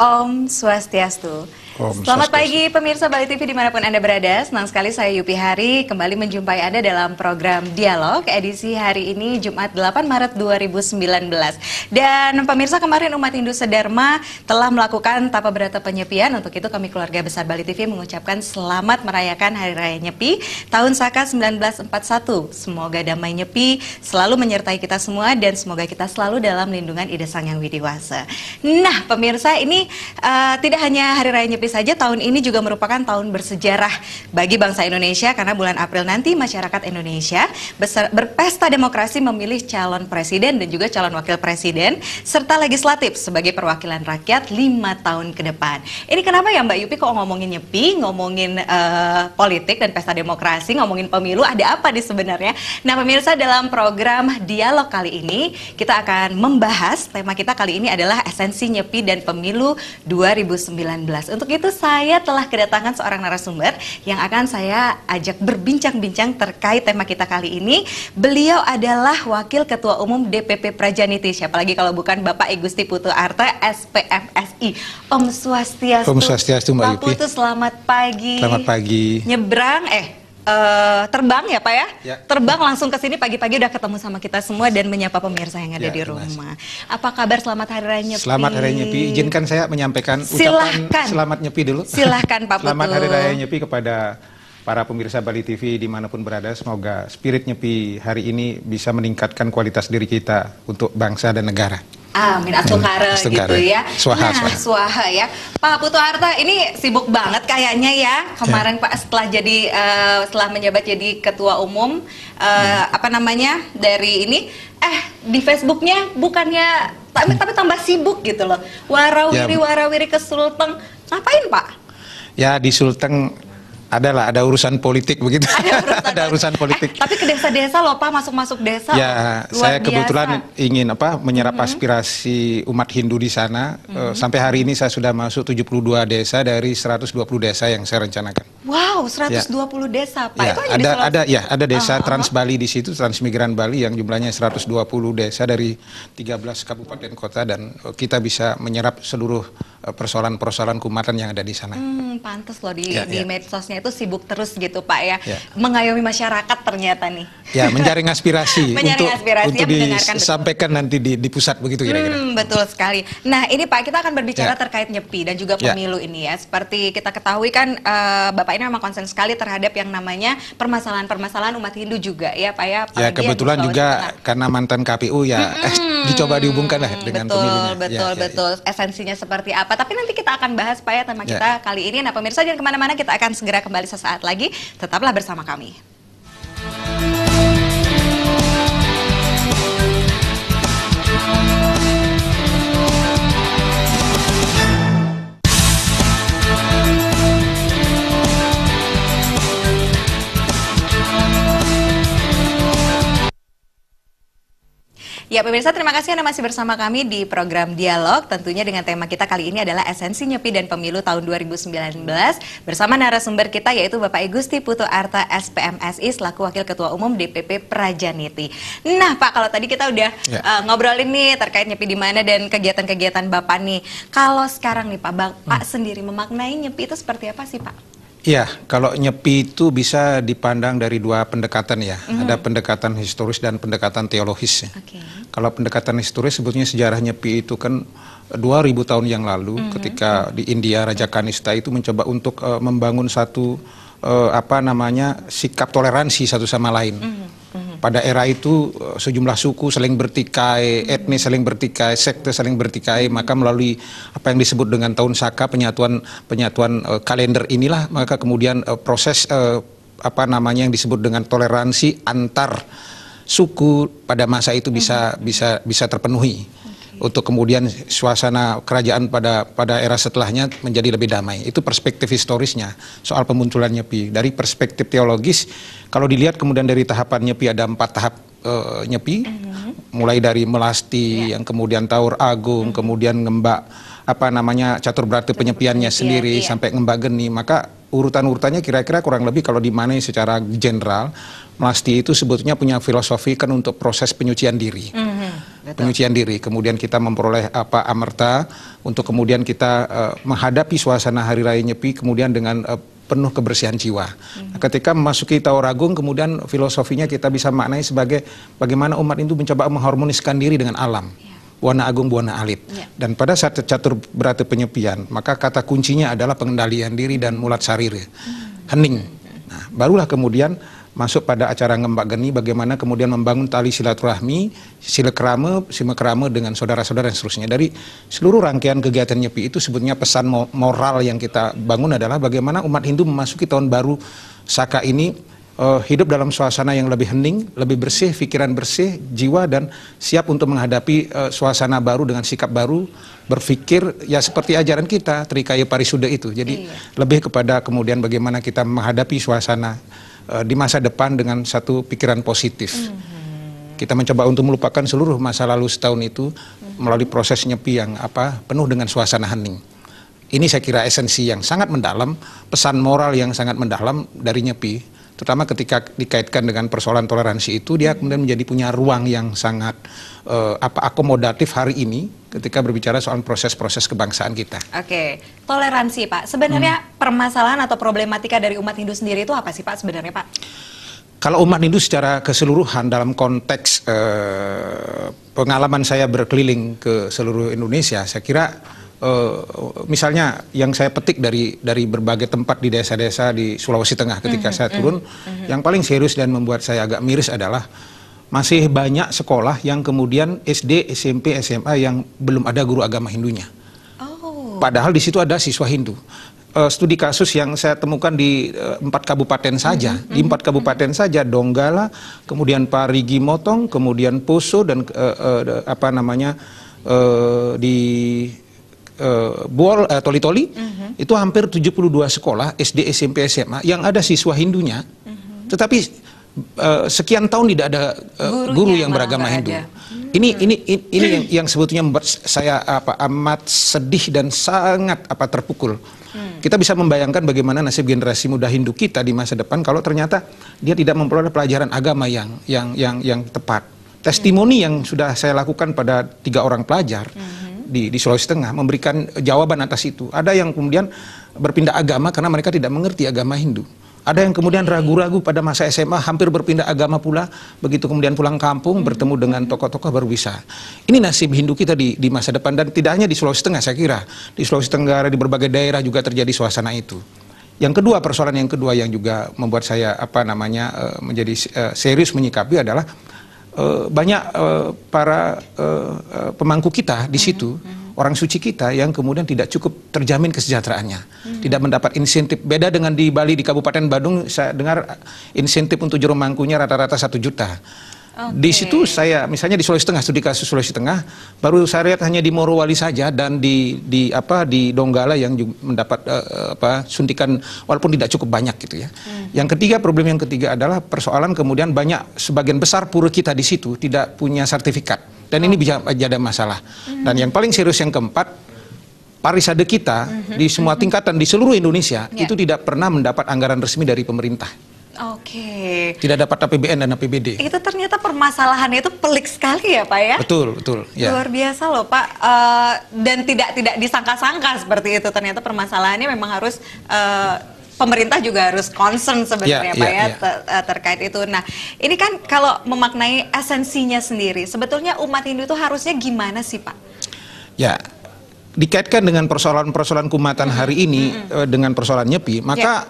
Om Swastiastu. Selamat pagi pemirsa Bali TV dimanapun Anda berada. Senang sekali saya Yupi Hari kembali menjumpai Anda dalam program Dialog edisi hari ini Jumat 8 Maret 2019. Dan pemirsa, kemarin umat Hindu sedharma telah melakukan tapa berata penyepian. Untuk itu kami keluarga besar Bali TV mengucapkan selamat merayakan Hari Raya Nyepi tahun Saka 1941. Semoga damai Nyepi selalu menyertai kita semua dan semoga kita selalu dalam lindungan Ida Sang Yang Widiwasa. Nah pemirsa, ini tidak hanya Hari Raya Nyepi saja, tahun ini juga merupakan tahun bersejarah bagi bangsa Indonesia karena bulan April nanti masyarakat Indonesia berpesta demokrasi memilih calon presiden dan juga calon wakil presiden serta legislatif sebagai perwakilan rakyat 5 tahun ke depan. Ini kenapa ya Mbak Yupi kok ngomongin Nyepi, ngomongin politik dan pesta demokrasi, ngomongin pemilu, ada apa nih sebenarnya? Nah pemirsa, dalam program Dialog kali ini kita akan membahas, tema kita kali ini adalah esensi Nyepi dan pemilu 2019. Untuk itu saya telah kedatangan seorang narasumber yang akan saya ajak berbincang-bincang terkait tema kita kali ini. Beliau adalah Wakil Ketua Umum DPP Prajaniti. Siapa lagi kalau bukan Bapak I Gusti Putu Arta, SPMSI. Om Swastiastu. Om Swastiastu, Mbak Yupi. Pak Putu, selamat pagi. Selamat pagi. Nyebrang, terbang ya Pak ya? Ya. Terbang langsung ke sini pagi-pagi udah ketemu sama kita semua dan menyapa pemirsa yang ada di rumah. Apa kabar, selamat Hari Raya Nyepi? Selamat Hari Raya Nyepi. Izinkan saya menyampaikan ucapan selamat Nyepi dulu. Silahkan Pak Putu. Selamat Hari Raya Nyepi kepada para pemirsa Bali TV dimanapun berada. Semoga spirit Nyepi hari ini bisa meningkatkan kualitas diri kita untuk bangsa dan negara. Amin, astukara gitu ya. Swaha ya. Pak Putu Arta ini sibuk banget kayaknya ya. Kemarin Pak setelah menjabat jadi ketua umum dari ini di Facebooknya bukannya tapi tambah sibuk gitu loh. Warawiri ke Sulteng. Ngapain Pak? Ya di Sulteng ada urusan politik begitu. Ada urusan politik. Tapi ke desa-desa loh Pak, masuk desa. Ya, saya kebetulan ingin menyerap aspirasi umat Hindu di sana. Sampai hari ini saya sudah masuk 72 desa dari 120 desa yang saya rencanakan. Wow, 120 desa Pak. Ya, itu ada desa Trans Bali di situ, Transmigran Bali yang jumlahnya 120 desa dari 13 kabupaten kota dan kita bisa menyerap seluruh persoalan-persoalan keumatan yang ada di sana. Pantes loh di medsosnya itu sibuk terus gitu Pak ya. Mengayomi masyarakat ternyata nih. Ya, menjaring aspirasi untuk disampaikan nanti di pusat begitu kira-kira. Betul sekali. Nah ini Pak, kita akan berbicara terkait Nyepi dan juga pemilu ini ya. Seperti kita ketahui kan Bapak ini memang konsen sekali terhadap yang namanya permasalahan-permasalahan umat Hindu juga ya Pak ya. Ya kebetulan juga karena mantan KPU ya dicoba dihubungkan lah dengan pemilunya. Betul. Esensinya seperti apa? Tapi nanti kita akan bahas Pak ya tema kita kali ini. Nah pemirsa jangan kemana-mana, kita akan segera kembali sesaat lagi. Tetaplah bersama kami. Ya pemirsa, terima kasih Anda masih bersama kami di program Dialog. Tentunya dengan tema kita kali ini adalah esensi Nyepi dan pemilu tahun 2019. Bersama narasumber kita yaitu Bapak I Gusti Putu Arta SPMSI selaku Wakil Ketua Umum DPP Prajaniti. Nah Pak, kalau tadi kita udah ngobrolin nih terkait Nyepi di mana dan kegiatan-kegiatan Bapak nih. Kalau sekarang nih Pak, Bapak sendiri memaknai Nyepi itu seperti apa sih Pak? Ya, kalau Nyepi itu bisa dipandang dari dua pendekatan ya. Ada pendekatan historis dan pendekatan teologis. Kalau pendekatan historis sebetulnya sejarah Nyepi itu kan 2000 tahun yang lalu ketika di India Raja Kanista itu mencoba untuk membangun satu sikap toleransi satu sama lain. Pada era itu sejumlah suku saling bertikai, etnis saling bertikai, sekte saling bertikai, maka melalui apa yang disebut dengan tahun Saka, penyatuan kalender inilah maka kemudian proses yang disebut dengan toleransi antar suku pada masa itu bisa terpenuhi. Untuk kemudian suasana kerajaan pada era setelahnya menjadi lebih damai. Itu perspektif historisnya soal pemunculan Nyepi. Dari perspektif teologis, kalau dilihat kemudian dari tahapan Nyepi ada 4 tahap Nyepi, mulai dari Melasti, yang kemudian Taur Agung, kemudian Ngembak catur berarti penyepiannya sendiri sampai Ngembak Geni. Maka urutan-urutannya kira-kira kurang lebih kalau dimaknai secara general, Melasti itu sebetulnya punya filosofi kan untuk proses penyucian diri. penyucian diri. Kemudian kita memperoleh amerta untuk kemudian kita menghadapi suasana Hari Raya Nyepi kemudian dengan penuh kebersihan jiwa. Ketika memasuki Tauragung, kemudian filosofinya kita bisa maknai sebagai bagaimana umat Hindu mencoba mengharmoniskan diri dengan alam. Buana Agung, Buana Alit. Dan pada saat catur berarti penyepian, maka kata kuncinya adalah pengendalian diri dan mulat sarire, hening. Nah, barulah kemudian masuk pada acara ngembak geni, bagaimana kemudian membangun tali silaturahmi, simekrame dengan saudara-saudara dan seterusnya. Dari seluruh rangkaian kegiatan Nyepi itu sebetulnya pesan moral yang kita bangun adalah bagaimana umat Hindu memasuki tahun baru Saka ini hidup dalam suasana yang lebih hening, lebih bersih, pikiran bersih, jiwa, dan siap untuk menghadapi suasana baru dengan sikap baru, berpikir ya seperti ajaran kita Trikaya Parisuddha itu. Jadi lebih kepada kemudian bagaimana kita menghadapi suasana di masa depan dengan satu pikiran positif. Kita mencoba untuk melupakan seluruh masa lalu setahun itu melalui proses Nyepi yang penuh dengan suasana hening. Ini saya kira esensi yang sangat mendalam, pesan moral yang sangat mendalam dari Nyepi. Terutama ketika dikaitkan dengan persoalan toleransi itu, dia kemudian menjadi punya ruang yang sangat akomodatif hari ini ketika berbicara soal proses-proses kebangsaan kita. Oke, toleransi Pak. Sebenarnya permasalahan atau problematika dari umat Hindu sendiri itu apa sih Pak sebenarnya Pak? Kalau umat Hindu secara keseluruhan dalam konteks pengalaman saya berkeliling ke seluruh Indonesia, saya kira misalnya yang saya petik dari berbagai tempat di desa-desa di Sulawesi Tengah ketika saya turun, yang paling serius dan membuat saya agak miris adalah masih banyak sekolah yang kemudian SD, SMP, SMA yang belum ada guru agama Hindunya. Padahal di situ ada siswa Hindu. Studi kasus yang saya temukan di 4 kabupaten saja, di 4 kabupaten saja, Donggala, kemudian Parigi Motong, kemudian Poso, dan di Buol, Toli-Toli, itu hampir 72 sekolah SD, SMP, SMA yang ada siswa Hindunya, tetapi sekian tahun tidak ada guru yang beragama Hindu. Ini yang sebetulnya membuat saya amat sedih dan sangat terpukul. Kita bisa membayangkan bagaimana nasib generasi muda Hindu kita di masa depan kalau ternyata dia tidak memperoleh pelajaran agama yang tepat. Testimoni yang sudah saya lakukan pada 3 orang pelajar di Sulawesi Tengah memberikan jawaban atas itu. Ada yang kemudian berpindah agama karena mereka tidak mengerti agama Hindu. Ada yang kemudian ragu-ragu pada masa SMA hampir berpindah agama pula, begitu kemudian pulang kampung bertemu dengan tokoh-tokoh baru bisa. Ini nasib Hindu kita di masa depan, dan tidak hanya di Sulawesi Tengah, saya kira di Sulawesi Tenggara, di berbagai daerah juga terjadi suasana itu. Yang kedua, persoalan yang kedua yang juga membuat saya menjadi serius menyikapi adalah banyak para pemangku kita di situ, orang suci kita yang kemudian tidak cukup terjamin kesejahteraannya, tidak mendapat insentif. Beda dengan di Bali, di Kabupaten Badung, saya dengar insentif untuk juru mangkunya rata-rata 1 juta. Di situ saya, misalnya di Sulawesi Tengah, studi kasus Sulawesi Tengah, baru saya lihat hanya di Morowali saja dan di Donggala yang juga mendapat suntikan walaupun tidak cukup banyak gitu ya. Yang ketiga, problem yang ketiga adalah persoalan kemudian banyak, sebagian besar pura kita di situ tidak punya sertifikat, dan ini bisa jadi masalah. Dan yang paling serius yang keempat, parisade kita di semua tingkatan di seluruh Indonesia itu tidak pernah mendapat anggaran resmi dari pemerintah. Tidak dapat APBN dan APBD. Itu ternyata permasalahannya itu pelik sekali ya Pak ya? Betul. Ya. Luar biasa loh Pak. Dan tidak disangka-sangka seperti itu. Ternyata permasalahannya memang harus pemerintah juga harus concern sebenarnya Pak ya. Terkait itu. Nah, ini kan kalau memaknai esensinya sendiri, sebetulnya umat Hindu itu harusnya gimana sih Pak? Ya, dikaitkan dengan persoalan-persoalan keumatan hari ini dengan persoalan Nyepi, maka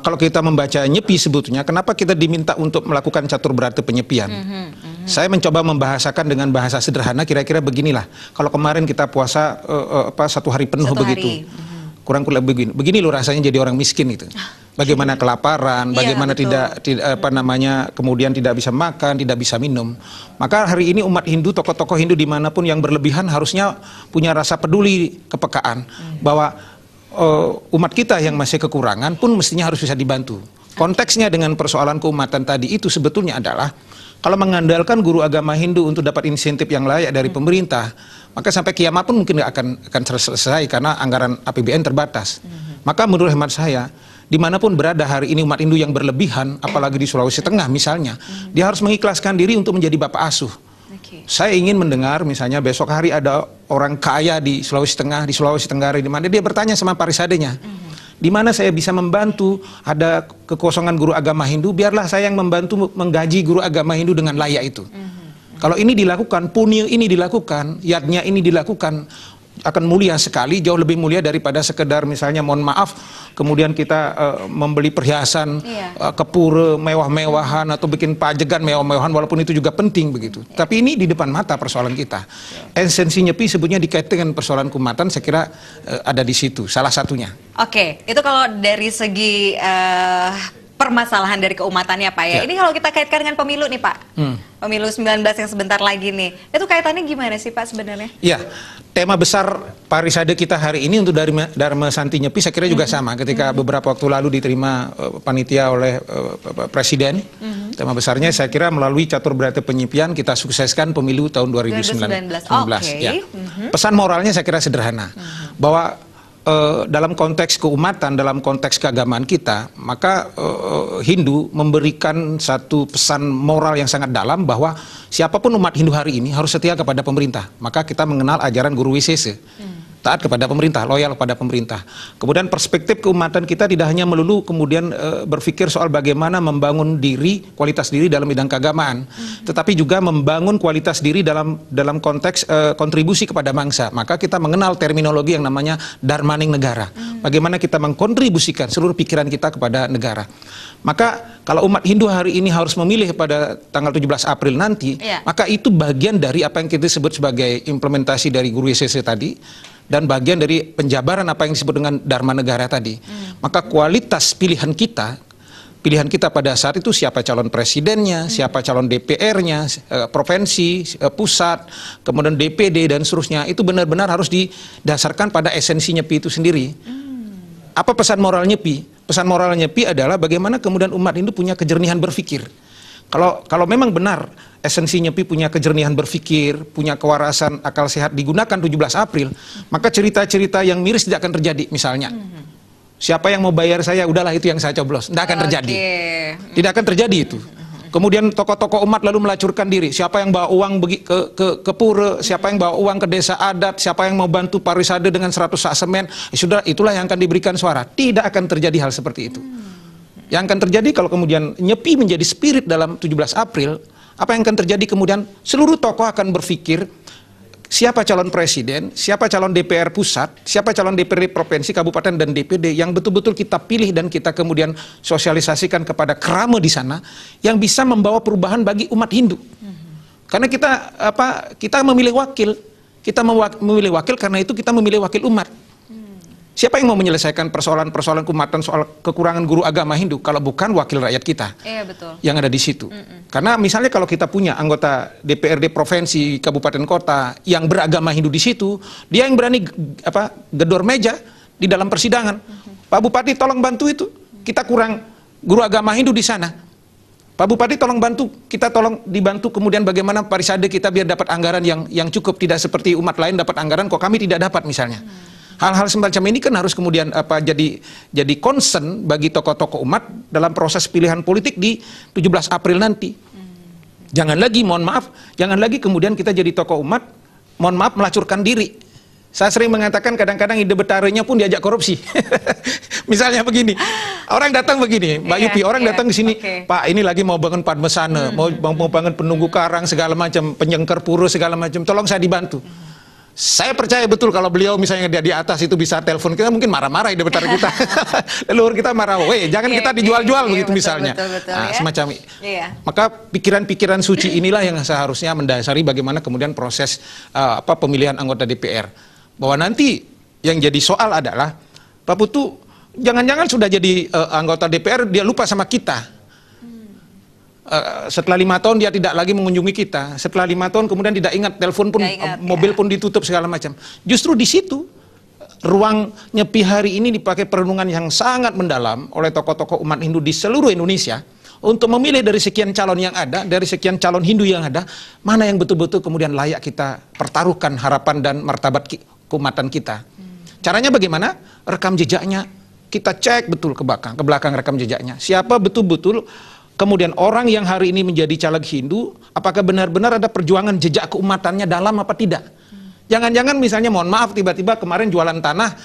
kalau kita membaca Nyepi sebetulnya, kenapa kita diminta untuk melakukan catur berarti penyepian? Saya mencoba membahasakan dengan bahasa sederhana, kira-kira beginilah. Kalau kemarin kita puasa 1 hari penuh begitu, kurang lebih begini loh rasanya jadi orang miskin itu. Bagaimana kelaparan, bagaimana tidak kemudian tidak bisa makan, tidak bisa minum. Maka hari ini umat Hindu, tokoh-tokoh Hindu dimanapun yang berlebihan harusnya punya rasa peduli, kepekaan, bahwa umat kita yang masih kekurangan pun mestinya harus bisa dibantu. Konteksnya dengan persoalan keumatan tadi itu sebetulnya adalah, kalau mengandalkan guru agama Hindu untuk dapat insentif yang layak dari pemerintah, maka sampai kiamat pun mungkin nggak akan selesai karena anggaran APBN terbatas. Maka menurut hemat saya, dimanapun berada hari ini umat Hindu yang berlebihan, apalagi di Sulawesi Tengah misalnya, dia harus mengikhlaskan diri untuk menjadi bapak asuh. Saya ingin mendengar misalnya besok hari ada orang kaya di Sulawesi Tengah, di Sulawesi Tenggara, di mana dia bertanya sama Parisadenya, di mana saya bisa membantu, ada kekosongan guru agama Hindu, biarlah saya yang membantu menggaji guru agama Hindu dengan layak itu. Kalau ini dilakukan, punya ini dilakukan, yadnya ini dilakukan, akan mulia sekali, jauh lebih mulia daripada sekedar misalnya mohon maaf kemudian kita membeli perhiasan kepura mewah-mewahan atau bikin pajegan mewah-mewahan, walaupun itu juga penting begitu. Tapi ini di depan mata persoalan kita. Esensi Nyepi sebetulnya dikaitkan dengan persoalan keumatan, saya kira ada di situ salah satunya. Oke, itu kalau dari segi permasalahan dari keumatannya Pak ya. Ini kalau kita kaitkan dengan pemilu nih Pak, pemilu 19 yang sebentar lagi nih, itu kaitannya gimana sih Pak sebenarnya? Iya, tema besar Parisade kita hari ini untuk Dharma Santi Nyepi saya kira juga sama. Ketika beberapa waktu lalu diterima panitia oleh Presiden, tema besarnya saya kira melalui catur berarti penyipian kita sukseskan pemilu tahun 2019. Ya. Pesan moralnya saya kira sederhana, bahwa dalam konteks keumatan, dalam konteks keagamaan kita, maka Hindu memberikan satu pesan moral yang sangat dalam bahwa siapapun umat Hindu hari ini harus setia kepada pemerintah. Maka kita mengenal ajaran Guru Wisesa, taat kepada pemerintah, loyal kepada pemerintah. Kemudian perspektif keumatan kita tidak hanya melulu kemudian berpikir soal bagaimana membangun diri, kualitas diri dalam bidang keagamaan, tetapi juga membangun kualitas diri dalam konteks kontribusi kepada bangsa. Maka kita mengenal terminologi yang namanya Dharmaning Negara. Bagaimana kita mengkontribusikan seluruh pikiran kita kepada negara. Maka kalau umat Hindu hari ini harus memilih pada tanggal 17 April nanti, maka itu bagian dari apa yang kita sebut sebagai implementasi dari Guru Wisesa tadi, dan bagian dari penjabaran apa yang disebut dengan Dharma Negara tadi. Maka kualitas pilihan kita pada saat itu, siapa calon presidennya, siapa calon DPR-nya, provinsi, pusat, kemudian DPD dan seterusnya, itu benar-benar harus didasarkan pada esensi Nyepi itu sendiri. Apa pesan moral Nyepi? Pesan moral Nyepi adalah bagaimana kemudian umat Hindu punya kejernihan berpikir. Kalau memang benar esensi Nyepi punya kejernihan berpikir, punya kewarasan akal sehat digunakan 17 April, maka cerita-cerita yang miris tidak akan terjadi. Misalnya, siapa yang mau bayar saya, udahlah itu yang saya coblos. Tidak akan terjadi. Tidak akan terjadi itu. Kemudian tokoh-tokoh umat lalu melacurkan diri. Siapa yang bawa uang ke pura, siapa yang bawa uang ke desa adat, siapa yang mau bantu Parisade dengan 100 sak semen, sudah itulah yang akan diberikan suara. Tidak akan terjadi hal seperti itu. Yang akan terjadi kalau kemudian Nyepi menjadi spirit dalam 17 April, apa yang akan terjadi kemudian seluruh tokoh akan berpikir siapa calon presiden, siapa calon DPR pusat, siapa calon DPRD provinsi, kabupaten dan DPD yang betul-betul kita pilih dan kita kemudian sosialisasikan kepada kerama di sana yang bisa membawa perubahan bagi umat Hindu. Karena kita memilih wakil, memilih wakil karena itu kita memilih wakil umat. Siapa yang mau menyelesaikan persoalan-persoalan keumatan soal kekurangan guru agama Hindu kalau bukan wakil rakyat kita yang ada di situ? Karena misalnya kalau kita punya anggota DPRD provinsi, kabupaten kota yang beragama Hindu di situ, dia yang berani gedor meja di dalam persidangan. Pak Bupati tolong bantu itu, kita kurang guru agama Hindu di sana. Pak Bupati tolong bantu, kita tolong dibantu kemudian bagaimana Parisade kita biar dapat anggaran yang cukup, tidak seperti umat lain dapat anggaran kok kami tidak dapat misalnya. Hal-hal semacam ini kan harus kemudian jadi concern bagi tokoh-tokoh umat dalam proses pilihan politik di 17 April nanti. Jangan lagi, mohon maaf, jangan lagi kemudian kita jadi tokoh umat, mohon maaf, melacurkan diri. Saya sering mengatakan kadang-kadang ide betarenya pun diajak korupsi. Misalnya begini, orang datang begini, Mbak Yupi, orang datang ke sini, Pak ini lagi mau bangun Padmasana, mau bangun penunggu karang segala macam, penyengker pura segala macam, tolong saya dibantu. Saya percaya betul kalau beliau misalnya dia di atas itu bisa telepon kita, mungkin marah-marah ide betar kita. Leluhur kita marah, weh jangan kita dijual-jual begitu misalnya. Semacam maka pikiran-pikiran suci inilah yang seharusnya mendasari bagaimana kemudian proses pemilihan anggota DPR. Bahwa nanti yang jadi soal adalah Pak Putu jangan-jangan sudah jadi anggota DPR dia lupa sama kita. Setelah 5 tahun dia tidak lagi mengunjungi kita. Setelah 5 tahun kemudian tidak ingat, telepon pun, mobil pun ditutup segala macam. Justru di situ ruang Nyepi hari ini dipakai perenungan yang sangat mendalam oleh tokoh-tokoh umat Hindu di seluruh Indonesia untuk memilih dari sekian calon yang ada, dari sekian calon Hindu yang ada, mana yang betul-betul kemudian layak kita pertaruhkan harapan dan martabat keumatan kita. Caranya bagaimana? Rekam jejaknya kita cek betul ke belakang rekam jejaknya. Siapa betul-betul kemudian orang yang hari ini menjadi caleg Hindu, apakah benar-benar ada perjuangan jejak keumatannya dalam apa tidak? Jangan-jangan misalnya mohon maaf tiba-tiba kemarin jualan tanah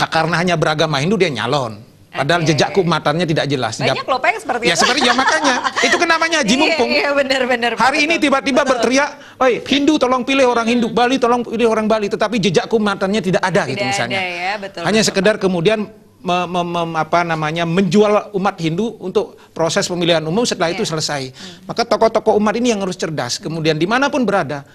karena hanya beragama Hindu dia nyalon. Padahal jejak keumatannya tidak jelas. Banyak loh Pak yang seperti ya, itu. seperti ya makanya. Itu kan namanya haji mumpung. Iya, benar-benar. Hari ini tiba-tiba berteriak, "Oi, Hindu tolong pilih orang Hindu, Bali tolong pilih orang Bali," tetapi jejak keumatannya tidak ada gitu misalnya. Ada, ya, betul, hanya sekedar kemudian menjual umat Hindu untuk proses pemilihan umum, setelah itu selesai. Maka tokoh-tokoh umat ini yang harus cerdas. Kemudian dimanapun berada,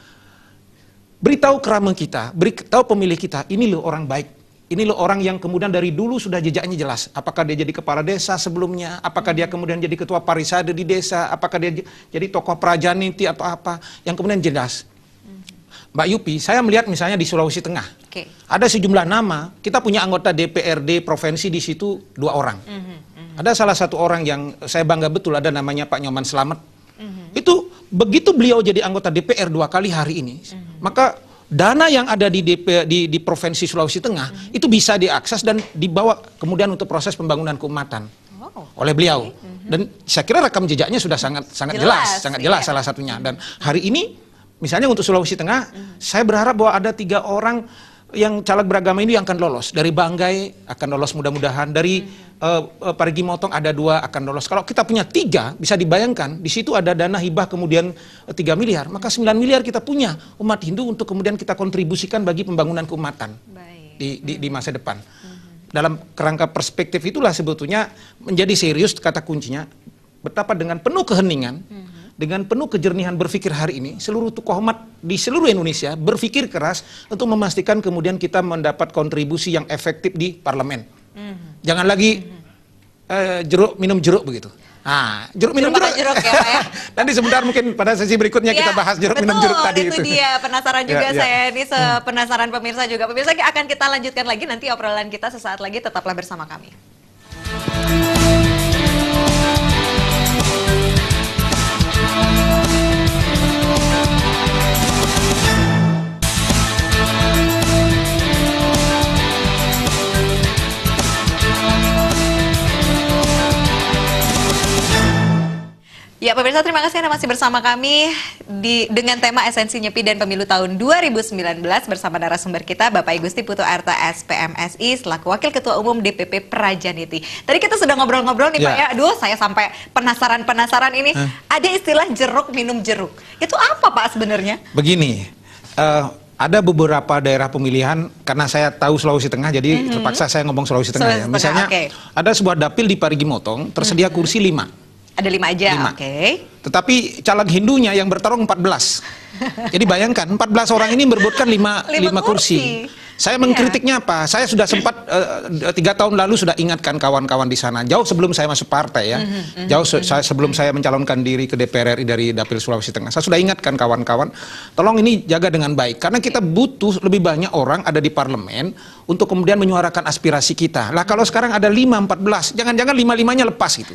beritahu kerama kita, beritahu pemilih kita, ini loh orang baik. Ini loh orang yang kemudian dari dulu sudah jejaknya jelas. Apakah dia jadi kepala desa sebelumnya? Apakah dia kemudian jadi ketua parisade di desa? Apakah dia jadi tokoh prajaniti atau apa? Yang kemudian jelas. Mbak Yupi, saya melihat misalnya di Sulawesi Tengah. Ada sejumlah nama, kita punya anggota DPRD provinsi di situ 2 orang. Ada salah satu orang yang saya bangga betul, ada namanya Pak Nyoman Slamet. Itu begitu beliau jadi anggota DPR 2 kali hari ini, maka dana yang ada di Provinsi Sulawesi Tengah itu bisa diakses dan dibawa kemudian untuk proses pembangunan keumatan oleh beliau. Dan saya kira rekam jejaknya sudah sangat jelas salah satunya. Dan hari ini misalnya untuk Sulawesi Tengah, saya berharap bahwa ada 3 orang yang caleg beragama ini yang akan lolos. Dari Banggai akan lolos mudah-mudahan, dari Parigi Motong ada 2 akan lolos. Kalau kita punya 3, bisa dibayangkan di situ ada dana hibah kemudian 3 miliar, maka 9 miliar kita punya umat Hindu untuk kemudian kita kontribusikan bagi pembangunan keumatan di masa depan. Dalam kerangka perspektif itulah sebetulnya menjadi serius kata kuncinya, betapa dengan penuh keheningan, dengan penuh kejernihan berpikir hari ini, seluruh tokoh umat di seluruh Indonesia berpikir keras untuk memastikan kemudian kita mendapat kontribusi yang efektif di parlemen. Jangan lagi jeruk minum jeruk begitu. Nah, jeruk minum jeruk ya, Pak, ya? Nanti sebentar mungkin pada sesi berikutnya kita bahas jeruk minum jeruk tadi itu. Dia penasaran juga saya ini, penasaran pemirsa juga. Pemirsa akan kita lanjutkan lagi nanti obrolan kita sesaat lagi, tetaplah bersama kami. Ya pemirsa, terima kasih Anda masih bersama kami dengan tema Esensi Nyepi dan Pemilu tahun 2019 bersama narasumber kita Bapak Igusti Putu Arta SPMSI selaku Wakil Ketua Umum DPP Prajaniti. Tadi kita sudah ngobrol-ngobrol nih Pak ya, aduh saya sampai penasaran ini. Ada istilah jeruk minum jeruk. Itu apa Pak sebenarnya? Begini, ada beberapa daerah pemilihan, karena saya tahu Sulawesi Tengah, jadi terpaksa saya ngomong Sulawesi Tengah ya. Misalnya ada sebuah dapil di Parigi Motong, tersedia kursi 5. Ada 5 aja, oke. Tetapi caleg Hindunya yang bertarung 14. Jadi bayangkan 14 orang ini merebutkan 5 kursi. Saya mengkritiknya apa? Saya sudah sempat 3 tahun lalu sudah ingatkan kawan-kawan di sana. Jauh sebelum saya masuk partai ya. Sebelum saya mencalonkan diri ke DPR RI dari Dapil Sulawesi Tengah. Saya sudah ingatkan kawan-kawan, tolong ini jaga dengan baik. Karena kita butuh lebih banyak orang ada di parlemen untuk kemudian menyuarakan aspirasi kita. Lah kalau sekarang ada 5-14, jangan-jangan 5-5-nya lepas gitu.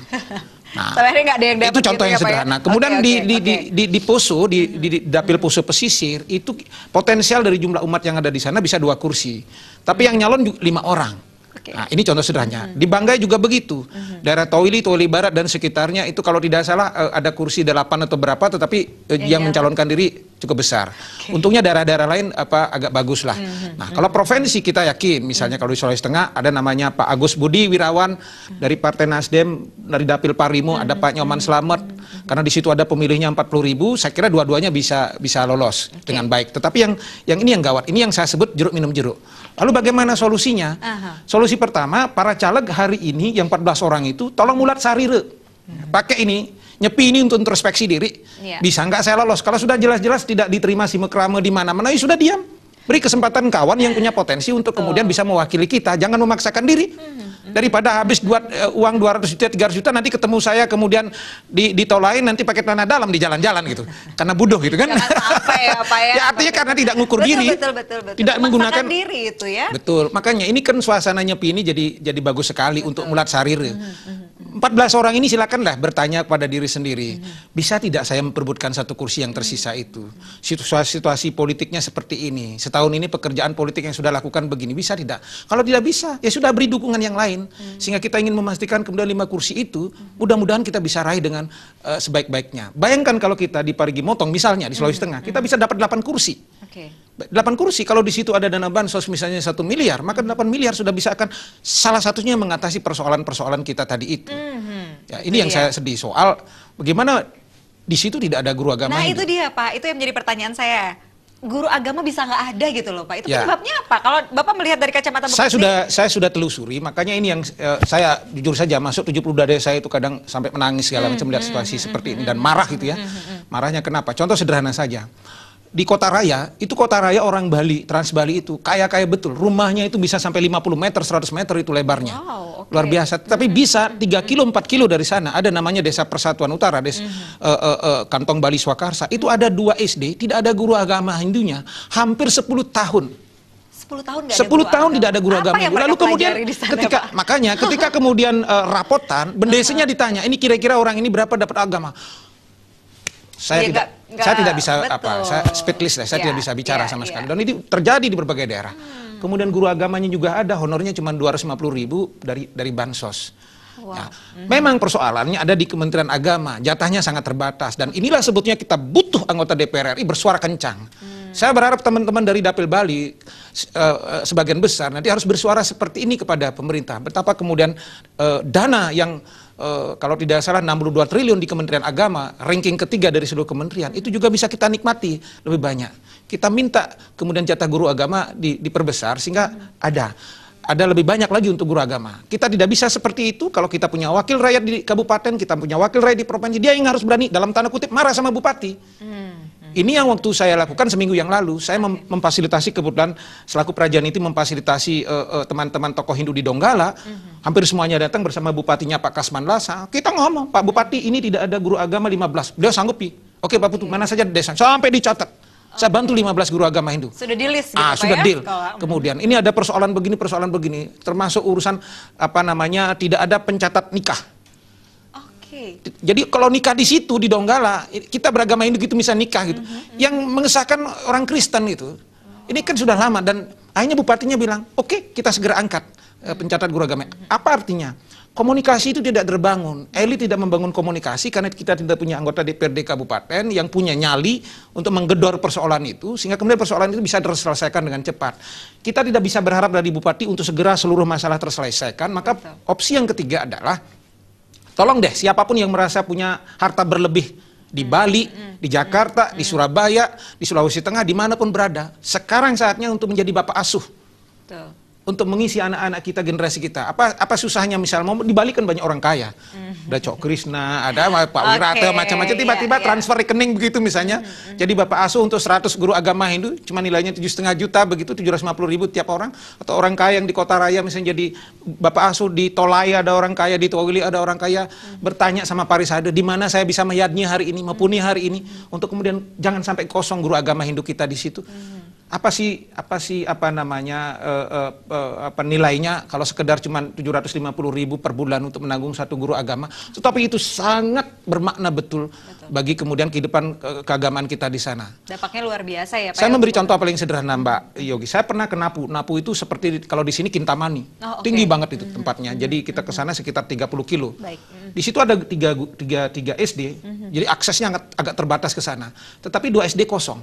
Nah, nggak ada yang itu contoh yang sederhana. Kemudian di Poso, di Dapil Poso Pesisir, itu potensial dari jumlah umat yang ada di sana bisa 2 kursi. Tapi yang nyalon 5 orang. Nah, ini contoh sederhananya. Di Banggai juga begitu. Daerah Towili Barat dan sekitarnya itu kalau tidak salah ada kursi 8 atau berapa, tetapi yang mencalonkan diri cukup besar. Untungnya daerah-daerah lain agak bagus lah. Nah, kalau provinsi kita yakin, misalnya kalau di Sulawesi Tengah ada namanya Pak Agus Budi Wirawan dari Partai Nasdem, dari Dapil Parimo ada Pak Nyoman Slamet. Karena di situ ada pemilihnya 40.000, saya kira dua-duanya bisa lolos dengan baik. Tetapi yang ini yang gawat, ini yang saya sebut jeruk minum jeruk. Lalu bagaimana solusinya? Solusi pertama, para caleg hari ini yang 14 orang itu tolong mulat sarire. Pakai ini, nyepi ini untuk introspeksi diri. Bisa nggak saya lolos? Kalau sudah jelas-jelas tidak diterima si mekrame di mana-mana, ya sudah diam. Beri kesempatan kawan yang punya potensi untuk kemudian bisa mewakili kita. Jangan memaksakan diri. Daripada habis uang 200 juta, 300 juta, nanti ketemu saya kemudian di tol lain, nanti pakai tanah dalam di jalan-jalan gitu. Karena bodoh gitu kan. Jangan sampai ya Pak ya. Ya artinya karena tidak ngukur diri. Betul. Tidak menggunakan diri itu ya. Betul. Makanya ini kan suasananya ini jadi bagus sekali untuk mulat sarir. 14 orang ini silakanlah bertanya kepada diri sendiri. Bisa tidak saya memperebutkan 1 kursi yang tersisa itu? Situasi politiknya seperti ini. Setahun ini pekerjaan politik yang sudah lakukan begini. Bisa tidak? Kalau tidak bisa, ya sudah beri dukungan yang lain. lain. Sehingga kita ingin memastikan kemudian 5 kursi itu mudah-mudahan kita bisa raih dengan sebaik-baiknya. Bayangkan kalau kita di Parigi Motong misalnya di Sulawesi Tengah, kita bisa dapat 8 kursi. 8 kursi, kalau di situ ada dana bansos misalnya 1 miliar, maka 8 miliar sudah bisa akan salah satunya mengatasi persoalan-persoalan kita tadi itu. Ya, ini yang saya sedih soal bagaimana di situ tidak ada guru agama. Nah itu dia Pak, itu yang menjadi pertanyaan saya. Guru agama bisa nggak ada gitu loh Pak. Itu penyebabnya apa? Kalau Bapak melihat dari kacamata Bapak saya sudah telusuri, makanya ini yang saya jujur saja masuk 70 dada saya itu kadang sampai menangis segala macam melihat situasi seperti ini dan marah gitu ya. Marahnya kenapa? Contoh sederhana saja. Di Kota Raya, itu Kota Raya orang Bali, Trans Bali itu kaya-kaya betul. Rumahnya itu bisa sampai 50 meter, 100 meter itu lebarnya. Luar biasa. Tapi bisa 3 kilo, 4 kilo dari sana. Ada namanya Desa Persatuan Utara, Kantong Bali Swakarsa. Itu ada 2 SD, tidak ada guru agama Hindunya. Hampir 10 tahun. 10 tahun 10 tahun tidak ada guru agama. Lalu kemudian ketika kemudian rapotan, bendesanya ditanya, ini kira-kira orang ini berapa dapat agama? Saya tidak bisa saya speechless lah, saya tidak bisa bicara sama sekali. Dan itu terjadi di berbagai daerah. Kemudian guru agamanya juga ada, honornya cuma 250.000 dari bansos. Ya, memang persoalannya ada di Kementerian Agama, jatahnya sangat terbatas dan inilah sebetulnya kita butuh anggota DPR RI bersuara kencang. Saya berharap teman-teman dari Dapil Bali sebagian besar nanti harus bersuara seperti ini kepada pemerintah. Betapa kemudian dana yang kalau tidak salah 62 triliun di Kementerian Agama, ranking ketiga dari seluruh kementerian, itu juga bisa kita nikmati lebih banyak. Kita minta kemudian jatah guru agama diperbesar sehingga ada lebih banyak lagi untuk guru agama. Kita tidak bisa seperti itu kalau kita punya wakil rakyat di kabupaten, kita punya wakil rakyat di provinsi, dia yang harus berani dalam tanda kutip marah sama bupati. Ini yang waktu saya lakukan seminggu yang lalu, saya memfasilitasi kebetulan selaku Prajaniti memfasilitasi teman-teman tokoh Hindu di Donggala, hampir semuanya datang bersama bupatinya Pak Kasman Lasa. Kita ngomong, Pak Bupati ini tidak ada guru agama 15, beliau sanggupi. Oke Pak Putu, mana saja desa, sampai dicatat. Saya bantu 15 guru agama Hindu. Sudah di list gitu sudah deal. Kemudian ini ada persoalan begini, termasuk urusan tidak ada pencatat nikah. Jadi kalau nikah di situ di Donggala, kita beragama Hindu gitu bisa nikah gitu. Yang mengesahkan orang Kristen gitu. Ini kan sudah lama dan akhirnya bupatinya bilang, oke, kita segera angkat pencatat guru agama. Apa artinya? Komunikasi itu tidak terbangun. Elit tidak membangun komunikasi karena kita tidak punya anggota DPRD kabupaten yang punya nyali untuk menggedor persoalan itu sehingga kemudian persoalan itu bisa terselesaikan dengan cepat. Kita tidak bisa berharap dari bupati untuk segera seluruh masalah terselesaikan. Maka opsi yang ketiga adalah tolong deh, siapapun yang merasa punya harta berlebih di Bali, di Jakarta, di Surabaya, di Sulawesi Tengah, dimanapun berada, sekarang saatnya untuk menjadi bapak asuh. Untuk mengisi anak-anak kita, generasi kita. Apa susahnya misal mau di Bali kan banyak orang kaya. Ada Cok Krisna, ada Pak Wirata, macam-macam. Tiba-tiba transfer rekening begitu misalnya. Jadi bapak asuh untuk 100 guru agama Hindu, cuma nilainya 7,5 juta begitu, 750.000 tiap orang. Atau orang kaya yang di Kota Raya misalnya jadi bapak asuh di Tolaya ada orang kaya, di Towili ada orang kaya. Bertanya sama Parisade, di mana saya bisa mayadnya hari ini, mempuni hari ini. Untuk kemudian jangan sampai kosong guru agama Hindu kita di situ. Apa sih nilainya kalau sekedar cuma 750.000 per bulan untuk menanggung satu guru agama, tetapi itu sangat bermakna betul bagi kemudian kehidupan keagamaan kita di sana. Dampaknya luar biasa ya Pak. Saya memberi contoh paling sederhana Mbak Yogi. Saya pernah ke Napu. Napu itu seperti kalau di sini Kintamani. Tinggi banget itu tempatnya. Jadi kita ke sana sekitar 30 kilo. Di situ ada tiga SD. Jadi aksesnya agak terbatas ke sana. Tetapi 2 SD kosong.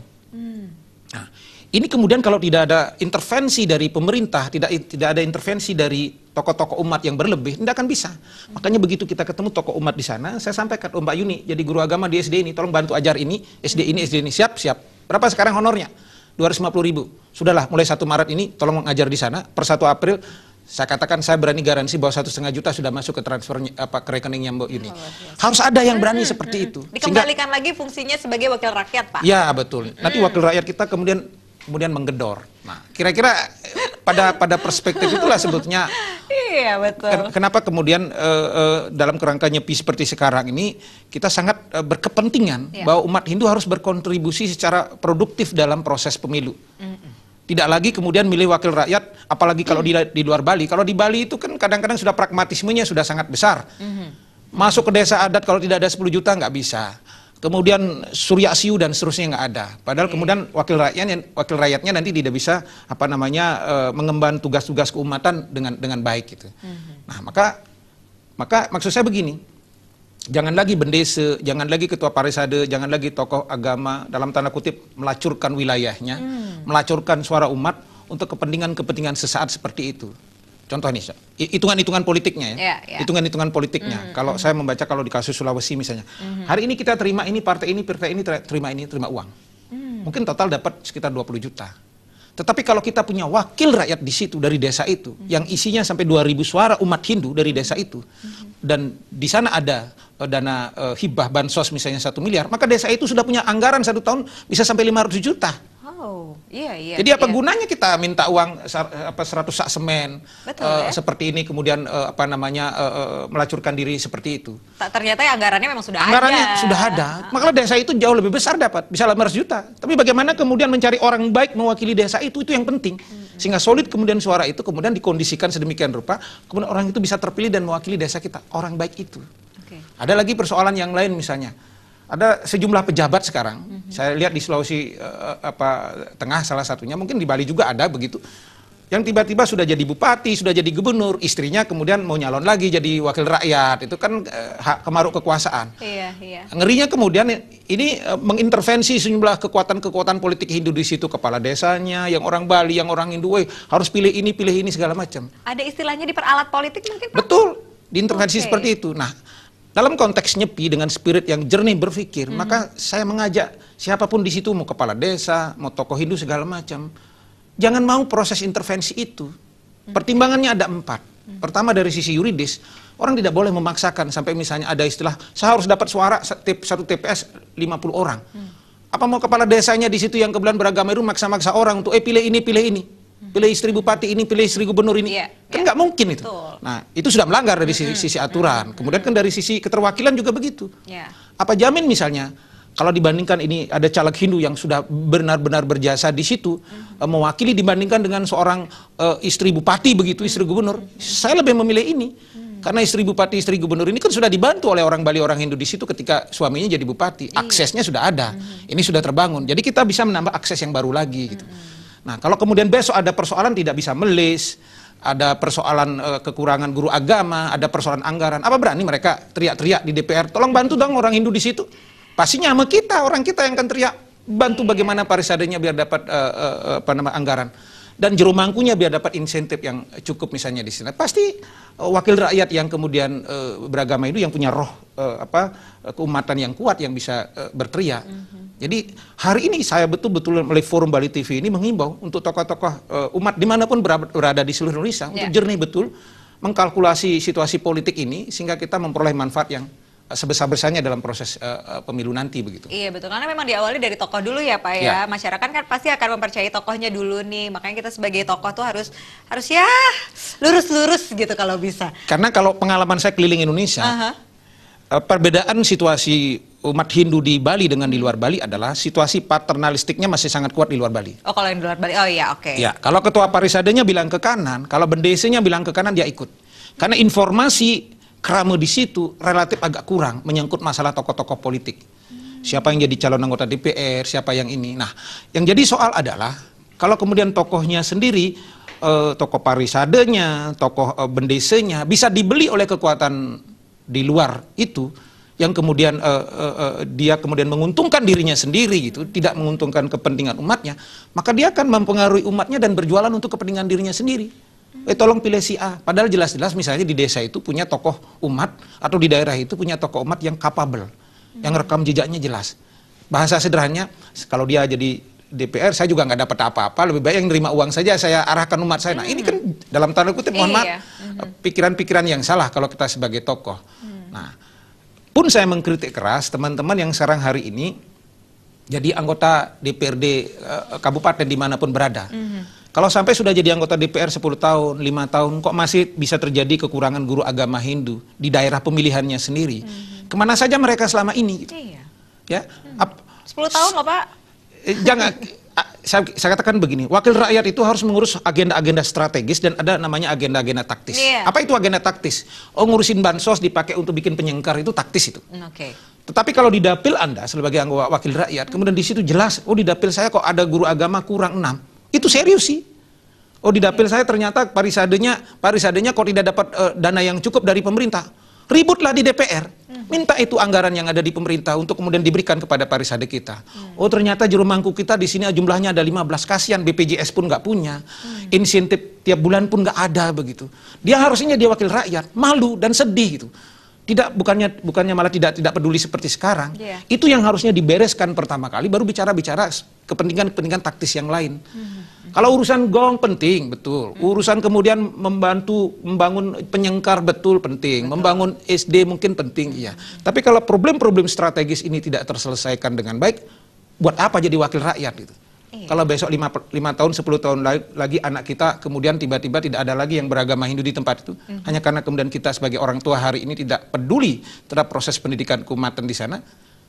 Nah, ini kemudian kalau tidak ada intervensi dari pemerintah, tidak ada intervensi dari tokoh-tokoh umat yang berlebih, tidak akan bisa. Makanya begitu kita ketemu tokoh umat di sana, saya sampaikan, Mbak Yuni, jadi guru agama di SD ini, tolong bantu ajar ini, SD ini, siap. Berapa sekarang honornya? 250.000. Sudahlah, mulai 1 Maret ini, tolong mengajar di sana, per 1 April, saya katakan saya berani garansi bahwa 1,5 juta sudah masuk ke transfernya ke rekeningnya Mbak Yuni. Harus ada yang berani seperti itu. Dikembalikan lagi fungsinya sebagai wakil rakyat, Pak. Ya, betul. Nanti wakil rakyat kita kemudian menggedor. Nah, kira-kira pada perspektif itulah sebetulnya. Iya, betul. Kenapa kemudian dalam kerangka nyepi seperti sekarang ini kita sangat berkepentingan bahwa umat Hindu harus berkontribusi secara produktif dalam proses pemilu. Tidak lagi kemudian milih wakil rakyat, apalagi kalau di luar Bali. Kalau di Bali itu kan kadang-kadang sudah pragmatismenya sudah sangat besar. Masuk ke desa adat kalau tidak ada 10 juta nggak bisa. kemudian Surya Siu dan seterusnya nggak ada. Padahal kemudian wakil rakyatnya nanti tidak bisa mengemban tugas-tugas keumatan dengan baik gitu. Nah, maka maksud saya begini, jangan lagi bendese, jangan lagi ketua parisade, jangan lagi tokoh agama dalam tanda kutip melacurkan wilayahnya, melacurkan suara umat untuk kepentingan sesaat seperti itu. Contoh nih, hitungan-hitungan politiknya ya. Hitungan-hitungan politiknya. Kalau saya membaca kalau di kasus Sulawesi misalnya. Hari ini kita terima ini, partai ini terima uang. Mungkin total dapat sekitar 20 juta. Tetapi kalau kita punya wakil rakyat di situ dari desa itu, yang isinya sampai 2.000 suara umat Hindu dari desa itu, dan di sana ada dana hibah bansos misalnya 1 miliar, maka desa itu sudah punya anggaran 1 tahun bisa sampai 500 juta. Oh, iya. Jadi apa gunanya kita minta uang 100 sak semen, seperti ini, kemudian melacurkan diri seperti itu. Ternyata anggarannya memang sudah ada. Maka desa itu jauh lebih besar dapat, bisa 500 juta. Tapi bagaimana kemudian mencari orang baik mewakili desa itu yang penting. Sehingga solid kemudian suara itu kemudian dikondisikan sedemikian rupa, kemudian orang itu bisa terpilih dan mewakili desa kita. Orang baik itu. Ada lagi persoalan yang lain misalnya. Ada sejumlah pejabat sekarang, saya lihat di Sulawesi Tengah salah satunya, mungkin di Bali juga ada begitu, yang tiba-tiba sudah jadi bupati, sudah jadi gubernur, istrinya kemudian mau nyalon lagi jadi wakil rakyat, itu kan hak kemaruk kekuasaan. Ngerinya kemudian ini mengintervensi sejumlah kekuatan politik Hindu di situ, kepala desanya, yang orang Bali, yang orang Hindu, harus pilih ini segala macam. Ada istilahnya diperalat politik mungkin, Pak? Betul, diintervensi seperti itu. Nah, dalam konteks nyepi dengan spirit yang jernih berpikir, maka saya mengajak siapapun di situ, mau kepala desa, mau tokoh Hindu segala macam, jangan mau proses intervensi itu. Pertimbangannya ada 4. Pertama dari sisi yuridis, orang tidak boleh memaksakan sampai misalnya ada istilah, saya harus dapat suara satu TPS 50 orang. Apa mau kepala desanya di situ yang kebetulan beragama itu maksa-maksa orang untuk pilih ini, pilih istri bupati ini, pilih istri gubernur ini, kan nggak mungkin itu. Nah, itu sudah melanggar dari sisi aturan. Kemudian kan dari sisi keterwakilan juga begitu. Apa jamin misalnya kalau dibandingkan ini ada caleg Hindu yang sudah benar-benar berjasa di situ, mewakili dibandingkan dengan seorang istri bupati begitu, istri gubernur, saya lebih memilih ini. Karena istri bupati, istri gubernur ini kan sudah dibantu oleh orang Bali, orang Hindu di situ ketika suaminya jadi bupati. Aksesnya sudah ada, ini sudah terbangun. Jadi kita bisa menambah akses yang baru lagi gitu. Nah, kalau kemudian besok ada persoalan tidak bisa melis, ada persoalan kekurangan guru agama, ada persoalan anggaran, apa berani mereka teriak-teriak di DPR, tolong bantu dong orang Hindu di situ? Pastinya sama kita, orang kita yang akan teriak, bantu bagaimana parisadenya biar dapat anggaran. Dan jero mangkunya biar dapat insentif yang cukup misalnya di sini. Pasti wakil rakyat yang kemudian beragama itu yang punya roh keumatan yang kuat yang bisa berteriak. Jadi hari ini saya betul-betul melalui forum Bali TV ini menghimbau untuk tokoh-tokoh umat dimanapun berada di seluruh Indonesia untuk jernih betul mengkalkulasi situasi politik ini sehingga kita memperoleh manfaat yang sebesar-besarnya dalam proses pemilu nanti begitu. Iya betul, karena memang diawali dari tokoh dulu ya Pak ya. Masyarakat kan pasti akan mempercayai tokohnya dulu nih, makanya kita sebagai tokoh tuh harus ya lurus-lurus gitu kalau bisa. Karena kalau pengalaman saya keliling Indonesia, perbedaan situasi umat Hindu di Bali dengan di luar Bali adalah situasi paternalistiknya masih sangat kuat di luar Bali. Oh kalau yang di luar Bali, oh iya oke. Ya, kalau ketua parisadenya bilang ke kanan, kalau bendesenya bilang ke kanan dia ikut. Karena informasi krame di situ relatif agak kurang menyangkut masalah tokoh-tokoh politik. Siapa yang jadi calon anggota DPR, siapa yang ini. Nah, yang jadi soal adalah kalau kemudian tokohnya sendiri, tokoh parisadenya, tokoh bendesenya bisa dibeli oleh kekuatan di luar itu, yang kemudian dia kemudian menguntungkan dirinya sendiri gitu, tidak menguntungkan kepentingan umatnya, maka dia akan mempengaruhi umatnya dan berjualan untuk kepentingan dirinya sendiri. Tolong pilih si A, padahal jelas-jelas misalnya di desa itu punya tokoh umat atau di daerah itu punya tokoh umat yang capable, yang rekam jejaknya jelas. Bahasa sederhananya, kalau dia jadi DPR, saya juga nggak dapat apa-apa, lebih baik yang nerima uang saja saya arahkan umat saya. Nah ini kan dalam tanda kutip mohon maaf, pikiran-pikiran yang salah kalau kita sebagai tokoh. Nah, pun saya mengkritik keras teman-teman yang sekarang hari ini jadi anggota DPRD kabupaten dimanapun berada. Kalau sampai sudah jadi anggota DPR 10 tahun, 5 tahun, kok masih bisa terjadi kekurangan guru agama Hindu di daerah pemilihannya sendiri. Kemana saja mereka selama ini? Gitu. Ya, 10 tahun loh Pak. Jangan, saya katakan begini, wakil rakyat itu harus mengurus agenda-agenda strategis dan ada namanya agenda-agenda taktis. Apa itu agenda taktis? Oh, ngurusin bansos dipakai untuk bikin penyengkar, itu taktis itu. Tetapi kalau di dapil Anda sebagai anggota wakil rakyat, kemudian di situ jelas, oh di dapil saya kok ada guru agama kurang 6. Itu serius sih. Oh di dapil saya ternyata parisadenya kok tidak dapat dana yang cukup dari pemerintah. Ributlah di DPR. Minta itu anggaran yang ada di pemerintah untuk kemudian diberikan kepada parisade kita. Oh ternyata juru mangku kita di sini jumlahnya ada 15, kasihan BPJS pun nggak punya. Insentif tiap bulan pun nggak ada begitu. Dia harusnya dia wakil rakyat, malu dan sedih gitu. Bukannya malah tidak peduli seperti sekarang. Itu yang harusnya dibereskan pertama kali, baru bicara kepentingan taktis yang lain. Kalau urusan gong penting, betul. Urusan kemudian membangun penyengkar betul penting. Membangun SD mungkin penting, iya. Tapi kalau problem-problem strategis ini tidak terselesaikan dengan baik, buat apa jadi wakil rakyat gitu? Kalau besok 5 tahun, 10 tahun lagi anak kita kemudian tiba-tiba tidak ada lagi yang beragama Hindu di tempat itu, hanya karena kemudian kita sebagai orang tua hari ini tidak peduli terhadap proses pendidikan keumatan di sana,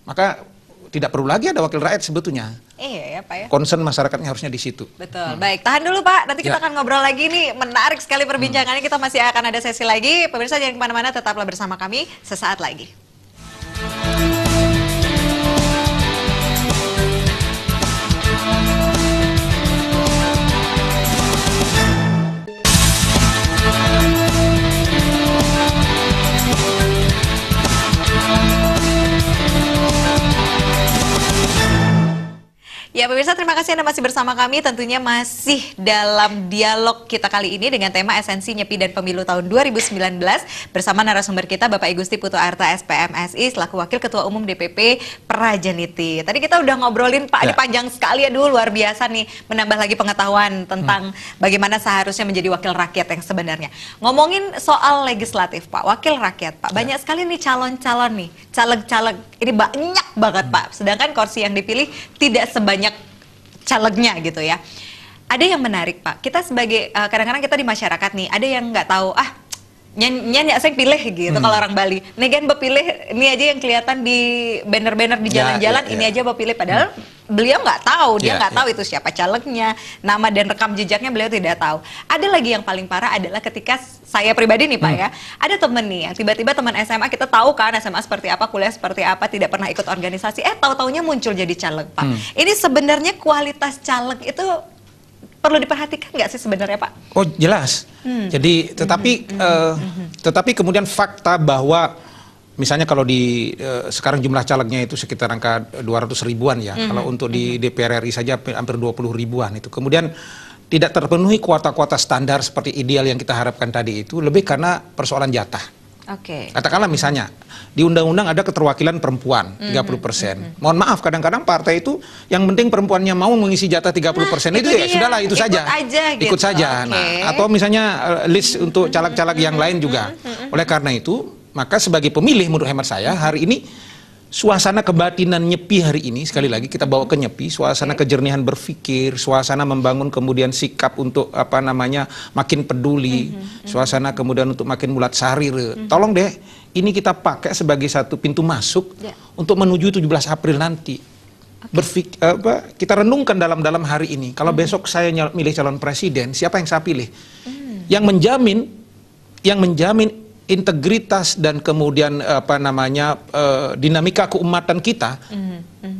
maka tidak perlu lagi ada wakil rakyat sebetulnya. Iya ya Pak ya. Concern masyarakatnya harusnya di situ. Betul. Baik, tahan dulu Pak. Nanti kita akan ngobrol lagi nih. Menarik sekali perbincangannya. Kita masih akan ada sesi lagi. Pemirsa jangan kemana-mana, tetaplah bersama kami sesaat lagi. Ya pemirsa, terima kasih Anda masih bersama kami, tentunya masih dalam dialog kita kali ini dengan tema esensi nyepi dan pemilu tahun 2019 bersama narasumber kita Bapak Igusti Putu Arta SPMSI selaku Wakil Ketua Umum DPP Prajaniti. Tadi kita udah ngobrolin Pak, ini panjang sekali ya, luar biasa nih, menambah lagi pengetahuan tentang bagaimana seharusnya menjadi wakil rakyat yang sebenarnya. Ngomongin soal legislatif Pak, wakil rakyat Pak, banyak sekali nih calon-calon nih, caleg-caleg, ini banyak banget Pak, sedangkan kursi yang dipilih tidak sebanyak calegnya gitu ya. Ada yang menarik Pak, kita sebagai kadang-kadang kita di masyarakat nih, ada yang nggak tahu, nyanyi saya pilih gitu kalau orang Bali. Negan bepilih, ini aja yang kelihatan di banner-banner di jalan-jalan, ini aja bepilih, padahal beliau nggak tahu, dia nggak tahu itu siapa calegnya, nama dan rekam jejaknya beliau tidak tahu. Ada lagi yang paling parah adalah ketika saya pribadi nih Pak ya, ada temen nih yang tiba-tiba teman SMA, kita tahu kan SMA seperti apa, kuliah seperti apa, tidak pernah ikut organisasi, tahu-taunya muncul jadi caleg Pak. Ini sebenarnya kualitas caleg itu perlu diperhatikan nggak sih sebenarnya Pak? Oh jelas. Jadi tetapi kemudian fakta bahwa misalnya kalau di sekarang jumlah calegnya itu sekitar angka 200 ribuan ya. Kalau untuk di DPR RI saja hampir 20 ribuan itu. Kemudian tidak terpenuhi kuota-kuota standar seperti ideal yang kita harapkan tadi itu, lebih karena persoalan jatah. Katakanlah misalnya di undang-undang ada keterwakilan perempuan 30%. Mohon maaf, kadang-kadang partai itu yang penting perempuannya mau mengisi jatah 30% itu ya sudahlah, itu saja. Ikut saja. Nah, atau misalnya list untuk caleg-caleg yang lain juga. Oleh karena itu, maka sebagai pemilih menurut hemat saya hari ini suasana kebatinan nyepi hari ini, sekali lagi kita bawa ke nyepi, suasana kejernihan berpikir, suasana membangun kemudian sikap untuk makin peduli, suasana kemudian untuk makin mulat sarir. Tolong deh, ini kita pakai sebagai satu pintu masuk untuk menuju 17 April nanti. Kita renungkan dalam hari ini, kalau besok saya milih calon presiden, siapa yang saya pilih? Yang menjamin integritas dan kemudian dinamika keumatan kita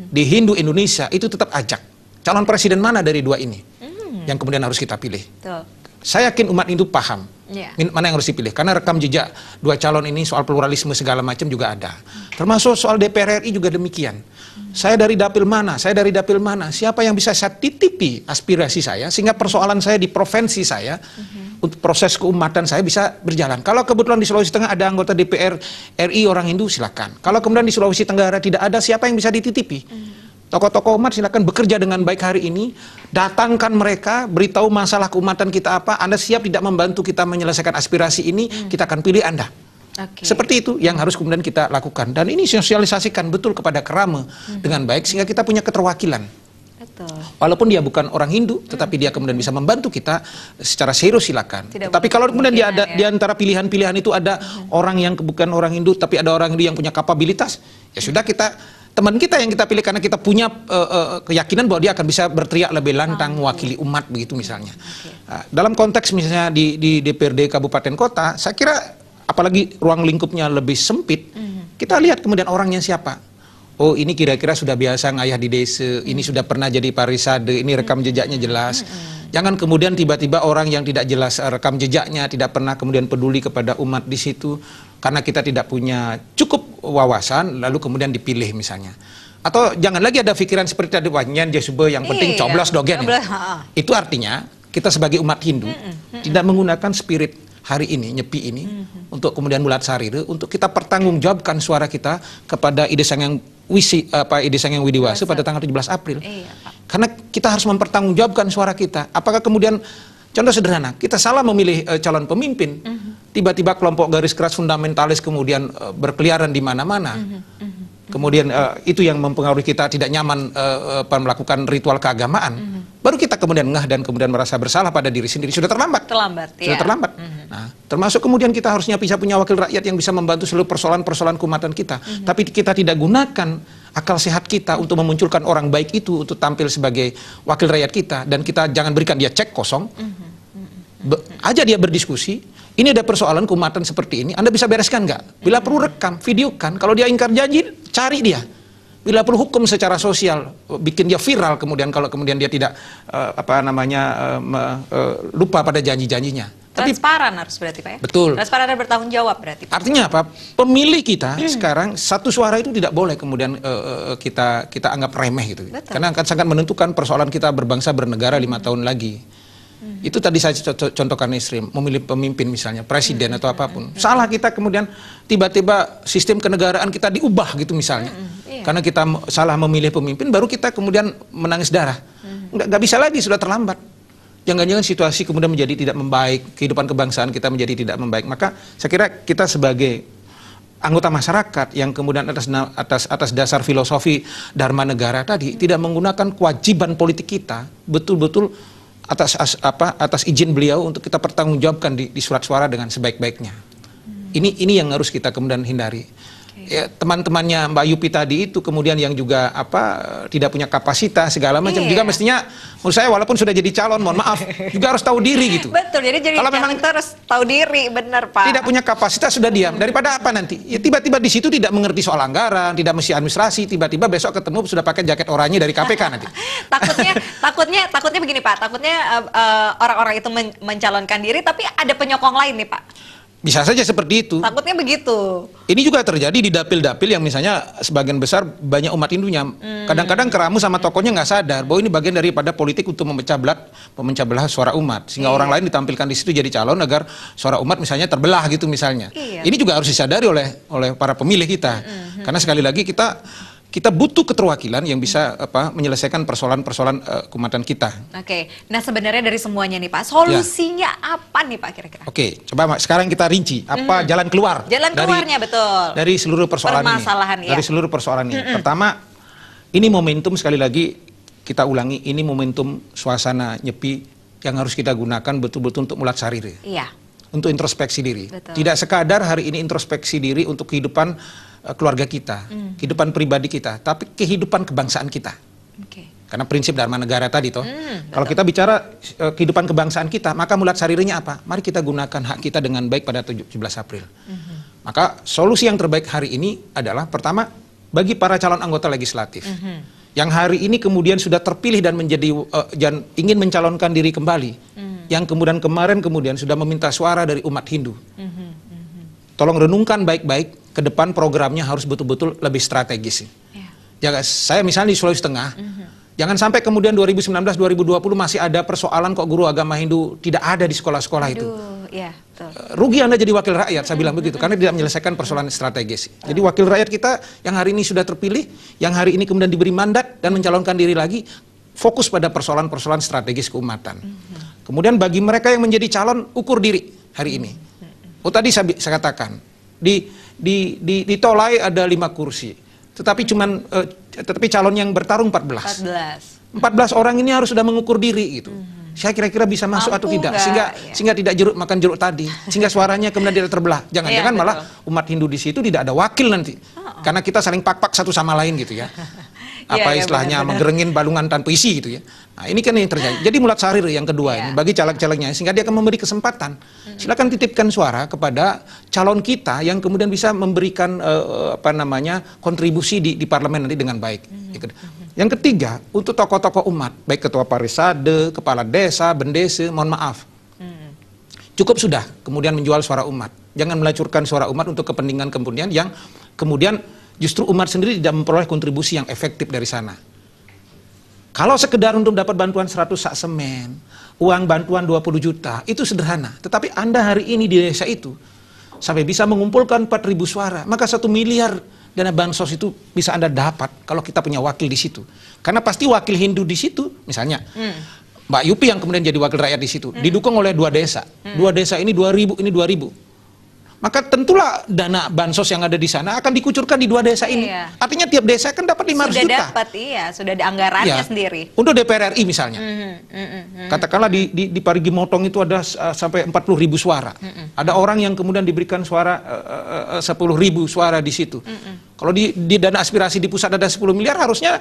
di Hindu Indonesia itu tetap ajak. Calon presiden mana dari dua ini yang kemudian harus kita pilih? Saya yakin umat Hindu paham mana yang harus dipilih, karena rekam jejak dua calon ini soal pluralisme segala macam juga ada. Termasuk soal DPR RI juga demikian. Saya dari dapil mana, siapa yang bisa saya titipi aspirasi saya sehingga persoalan saya di provinsi saya untuk proses keumatan saya bisa berjalan. Kalau kebetulan di Sulawesi Tengah ada anggota DPR RI orang Hindu, silakan. Kalau kemudian di Sulawesi Tenggara tidak ada, siapa yang bisa dititipi? Tokoh-tokoh umat silakan bekerja dengan baik hari ini, datangkan mereka, beritahu masalah keumatan kita apa, Anda siap tidak membantu kita menyelesaikan aspirasi ini, kita akan pilih Anda. Seperti itu yang harus kemudian kita lakukan, dan ini sosialisasikan betul kepada Kerama dengan baik sehingga kita punya keterwakilan. Walaupun dia bukan orang Hindu, tetapi dia kemudian bisa membantu kita secara serius, silakan. Tapi kalau kemudian dia ada di antara pilihan-pilihan itu ada orang yang bukan orang Hindu, tapi ada orang Hindu yang punya kapabilitas, ya sudah, teman kita yang kita pilih karena kita punya keyakinan bahwa dia akan bisa berteriak lebih lantang mewakili umat begitu misalnya. Dalam konteks misalnya di DPRD kabupaten kota, saya kira apalagi ruang lingkupnya lebih sempit, kita lihat kemudian orangnya siapa. oh ini kira-kira sudah biasa ngayah di desa, ini sudah pernah jadi parisade, ini rekam jejaknya jelas. Jangan kemudian tiba-tiba orang yang tidak jelas rekam jejaknya, tidak pernah kemudian peduli kepada umat di situ, karena kita tidak punya cukup wawasan, lalu kemudian dipilih misalnya. Atau jangan lagi ada pikiran seperti tadi, wahnya dia yang penting coblos dogen. Itu artinya kita sebagai umat Hindu tidak menggunakan spirit hari ini, Nyepi ini, untuk kemudian mulat sarire, untuk kita pertanggungjawabkan suara kita kepada Ide Sangyang Widiwasa pada tanggal 17 April. Karena kita harus mempertanggungjawabkan suara kita. Apakah kemudian, contoh sederhana, kita salah memilih calon pemimpin, tiba-tiba kelompok garis keras fundamentalis kemudian berkeliaran di mana-mana. Kemudian itu yang mempengaruhi kita tidak nyaman melakukan ritual keagamaan. Baru kita kemudian ngeh dan kemudian merasa bersalah pada diri sendiri. Sudah terlambat. Sudah terlambat. Nah, termasuk kemudian kita harusnya bisa punya wakil rakyat yang bisa membantu seluruh persoalan-persoalan keumatan kita. Tapi kita tidak gunakan akal sehat kita untuk memunculkan orang baik itu untuk tampil sebagai wakil rakyat kita. Dan kita jangan berikan dia cek kosong. Aja dia berdiskusi. Ini ada persoalan keumatan seperti ini, Anda bisa bereskan nggak? Bila perlu rekam, videokan. Kalau dia ingkar janji, cari dia. Bila perlu hukum secara sosial, bikin dia viral kemudian kalau kemudian dia tidak lupa pada janji-janjinya. Transparan harus berarti Pak ya? Betul. Transparan dan bertanggung jawab berarti Pak. Artinya apa? Pemilih kita sekarang satu suara itu tidak boleh kemudian kita anggap remeh gitu. Betul. Karena akan sangat menentukan persoalan kita berbangsa bernegara 5 tahun lagi. Itu tadi saya contohkan ekstrim, memilih pemimpin misalnya, presiden atau apapun. Salah kita kemudian tiba-tiba sistem kenegaraan kita diubah gitu misalnya. Karena kita salah memilih pemimpin, baru kita kemudian menangis darah. Nggak bisa lagi, sudah terlambat. Jangan-jangan situasi kemudian menjadi tidak membaik, kehidupan kebangsaan kita menjadi tidak membaik. Maka saya kira kita sebagai anggota masyarakat yang kemudian atas dasar filosofi Dharma Negara tadi tidak menggunakan kewajiban politik kita betul-betul atas izin beliau untuk kita pertanggungjawabkan di surat suara dengan sebaik-baiknya. Ini yang harus kita kemudian hindari. Ya, teman-temannya Mbak Yupi tadi itu kemudian yang juga tidak punya kapasitas segala macam juga mestinya menurut saya walaupun sudah jadi calon, mohon maaf, juga harus tahu diri gitu. Betul, jadi kalau memang terus tahu diri, benar Pak. Tidak punya kapasitas sudah diam. Daripada apa nanti? Ya tiba-tiba di situ tidak mengerti soal anggaran, tidak mesti administrasi, tiba-tiba besok ketemu sudah pakai jaket oranye dari KPK nanti. takutnya begini Pak, takutnya orang-orang itu mencalonkan diri tapi ada penyokong lain nih Pak. Bisa saja seperti itu. Takutnya begitu. Ini juga terjadi di dapil-dapil yang misalnya sebagian besar banyak umat Hindunya. Kadang-kadang keramu sama tokohnya nggak sadar bahwa ini bagian daripada politik untuk memecah belah suara umat. Sehingga orang lain ditampilkan di situ jadi calon agar suara umat misalnya terbelah gitu misalnya. Ini juga harus disadari oleh para pemilih kita. Karena sekali lagi kita butuh keterwakilan yang bisa menyelesaikan persoalan-persoalan keumatan kita. Oke, nah sebenarnya dari semuanya nih Pak, solusinya apa nih Pak kira-kira? Oke, coba sekarang kita rinci apa jalan keluar. Jalan keluarnya betul. Dari seluruh persoalan ini. Dari seluruh persoalan ini. Pertama, ini momentum sekali lagi kita ulangi, ini momentum suasana Nyepi yang harus kita gunakan betul-betul untuk mulat sarire. Iya. Untuk introspeksi diri. Betul. Tidak sekadar hari ini introspeksi diri untuk kehidupan keluarga kita, kehidupan pribadi kita, tapi kehidupan kebangsaan kita. Karena prinsip Dharma Negara tadi toh. Kalau kita bicara kehidupan kebangsaan kita, maka mulat sarirenya apa? Mari kita gunakan hak kita dengan baik pada 17 April. Maka solusi yang terbaik hari ini adalah pertama bagi para calon anggota legislatif yang hari ini kemudian sudah terpilih dan menjadi ingin mencalonkan diri kembali, yang kemudian sudah meminta suara dari umat Hindu. Tolong renungkan baik-baik, ke depan programnya harus betul-betul lebih strategis. Ya, saya misalnya di Sulawesi Tengah, jangan sampai kemudian 2019-2020 masih ada persoalan kok guru agama Hindu tidak ada di sekolah-sekolah itu. Ya, rugi Anda jadi wakil rakyat, saya bilang begitu, karena tidak menyelesaikan persoalan strategis. Jadi wakil rakyat kita yang hari ini sudah terpilih, yang hari ini kemudian diberi mandat dan mencalonkan diri lagi, fokus pada persoalan-persoalan strategis keumatan. Kemudian bagi mereka yang menjadi calon, ukur diri hari ini. Oh tadi saya katakan di Tolai ada 5 kursi, tetapi calon yang bertarung 14 orang ini harus sudah mengukur diri gitu. Saya kira-kira bisa masuk atau tidak, sehingga tidak makan jeruk tadi, sehingga suaranya kemudian tidak terbelah. Jangan-jangan malah umat Hindu di situ tidak ada wakil nanti, karena kita saling pak-pak satu sama lain gitu ya. istilahnya menggerengin balungan tanpa isi gitu ya. Nah, ini kan yang terjadi. Jadi mulat sarir yang kedua ini bagi caleg-calegnya, sehingga dia akan memberi kesempatan. Silakan titipkan suara kepada calon kita yang kemudian bisa memberikan kontribusi di parlemen nanti dengan baik. Yang ketiga, untuk tokoh-tokoh umat, baik ketua parisade, kepala desa, bendese, mohon maaf. Cukup sudah kemudian menjual suara umat. Jangan melacurkan suara umat untuk kepentingan kemudian yang kemudian justru umat sendiri tidak memperoleh kontribusi yang efektif dari sana. Kalau sekedar untuk dapat bantuan 100 sak semen, uang bantuan 20 juta, itu sederhana. Tetapi Anda hari ini di desa itu, sampai bisa mengumpulkan 4.000 suara, maka 1 miliar dana bansos itu bisa Anda dapat kalau kita punya wakil di situ. Karena pasti wakil Hindu di situ, misalnya, Mbak Yupi yang kemudian jadi wakil rakyat di situ, didukung oleh 2 desa. 2 desa ini 2.000, ini 2.000. Maka tentulah dana bansos yang ada di sana akan dikucurkan di 2 desa ini. Artinya tiap desa kan dapat 500 juta. Sudah dapat, sudah ada anggarannya sendiri. Untuk DPR RI misalnya. Katakanlah di Parigi Motong itu ada sampai 40.000 suara. Ada orang yang kemudian diberikan suara 10.000 suara di situ. Kalau di dana aspirasi di pusat ada 10 miliar, harusnya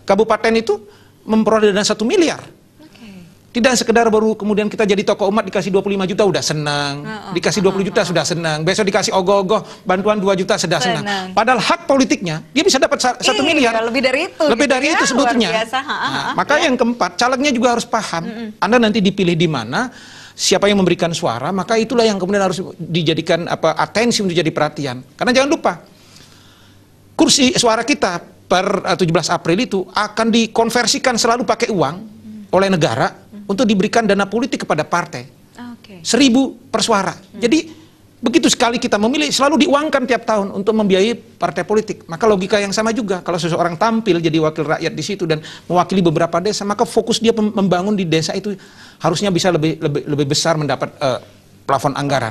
kabupaten itu memperoleh dana 1 miliar. Tidak sekedar baru kemudian kita jadi tokoh umat dikasih 25 juta udah senang, dikasih 20 juta sudah senang, besok dikasih ogoh-ogoh bantuan 2 juta sudah senang. Padahal hak politiknya dia bisa dapat 1 miliar. Lebih dari itu. Lebih dari itu sebetulnya. Maka yang keempat, calegnya juga harus paham. Anda nanti dipilih di mana, siapa yang memberikan suara, maka itulah yang kemudian harus dijadikan atensi untuk jadi perhatian. Karena jangan lupa, kursi suara kita per 17 April itu akan dikonversikan selalu pakai uang oleh negara untuk diberikan dana politik kepada partai. 1.000 per suara. Jadi begitu sekali kita memilih selalu diuangkan tiap tahun untuk membiayai partai politik. Maka logika yang sama juga, kalau seseorang tampil jadi wakil rakyat di situ dan mewakili beberapa desa, maka fokus dia membangun di desa itu harusnya bisa lebih besar mendapat plafon anggaran.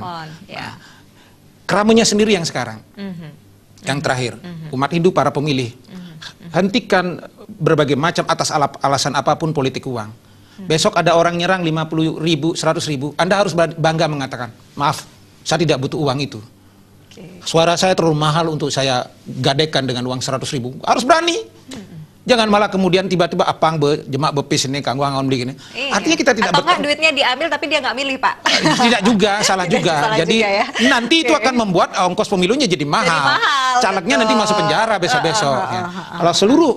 Keramunya sendiri yang sekarang. Yang terakhir, umat Hindu, para pemilih, hentikan berbagai macam atas alasan apapun politik uang. Besok ada orang nyerang 50.000, 100.000, Anda harus bangga mengatakan, maaf, saya tidak butuh uang itu. Suara saya terlalu mahal untuk saya gadekan dengan uang 100.000. Harus berani. Jangan malah kemudian tiba-tiba apang jemak bepis ini kang uang beli gini. Artinya kita tidak atau nggak duitnya diambil tapi dia nggak milih, Pak. Tidak juga, salah juga. Jadi nanti itu akan membuat ongkos pemilunya jadi mahal. Calegnya nanti masuk penjara besok-besok. Kalau seluruh